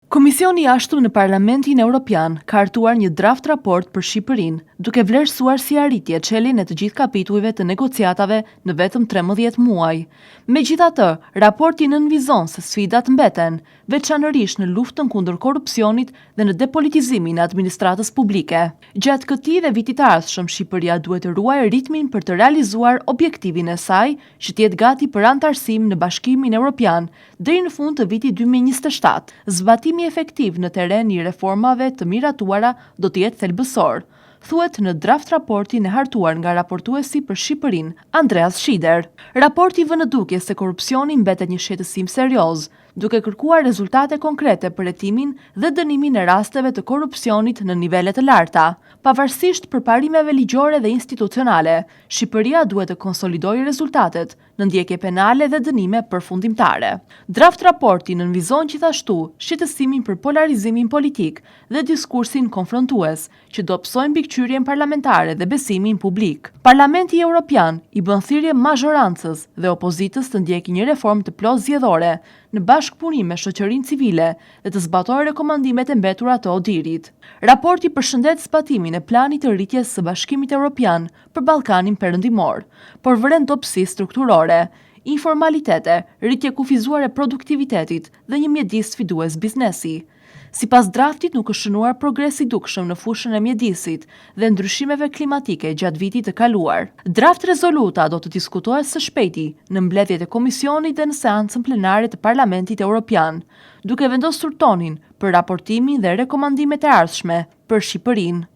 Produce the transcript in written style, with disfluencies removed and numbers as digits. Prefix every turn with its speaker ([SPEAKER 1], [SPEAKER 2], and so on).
[SPEAKER 1] Komisioni i jashtëm në Parlamentin Evropian ka hartuar një draft raport për Shqipërinë, duke vlerësuar si arritje çeljen e të gjithë kapitujve të negociatave në vetëm 13 muaj. Megjithatë, raporti nënvizon se sfidat mbeten, veçanërisht në luftën kundër korrupsionit dhe në depolitizimin e administratës publike. Gjatë këtij dhe vitit të ardhshëm, Shqipëria duhet të ruajë ritmin për të realizuar objektivin e saj që të jetë gati për anëtarësim në Bashkimin Evropian deri në fund të vitit 2027. Zbatimi efektiv në teren i reformave të miratuara do të jetë thelbësor, thuhet në draft raportin e hartuar nga raportuesi për Shqipërinë, Andreas Schieder. Raporti vë në dukje se korrupsioni mbetet një shqetësim serioz, duke kërkuar rezultate konkrete për hetimin dhe dënimin e rasteve të korrupsionit në nivele të larta. Pavarësisht përparimeve ligjore dhe institucionale, Shqipëria duhet të konsolidojë rezultatet në ndjekje penale dhe dënime përfundimtare. Draft raporti nënvizon gjithashtu shqetësimin për polarizimin politik dhe diskursin konfrontues, që do psojnë mbikëqyrjen parlamentare dhe besimin publik. Parlamenti Evropian i bën thirrje mazhorancës dhe opozitës të ndjekë një reformë të plotë zgjedhore në bashkëpunim me shoqërinë civile dhe të zbatojë rekomandimet e mbetura të Odirit. Raporti përshëndet zbatimin e planit të rritjes së Bashkimit Evropian për Ballkanin Perëndimor, por vren dobësi strukturore, informalitete, rritje kufizuar e produktivitetit dhe një mjedis sfidues biznesi. Sipas draftit nuk është shënuar progres i dukshëm në fushën e mjedisit dhe ndryshimeve klimatike gjatë vitit të kaluar. Draft rezoluta do të diskutohet së shpejti në mbledhjet e Komisionit dhe në seancën plenare të Parlamentit Evropian, duke vendosur tonin për raportimin dhe rekomandimet e ardhshme për Shqipërinë.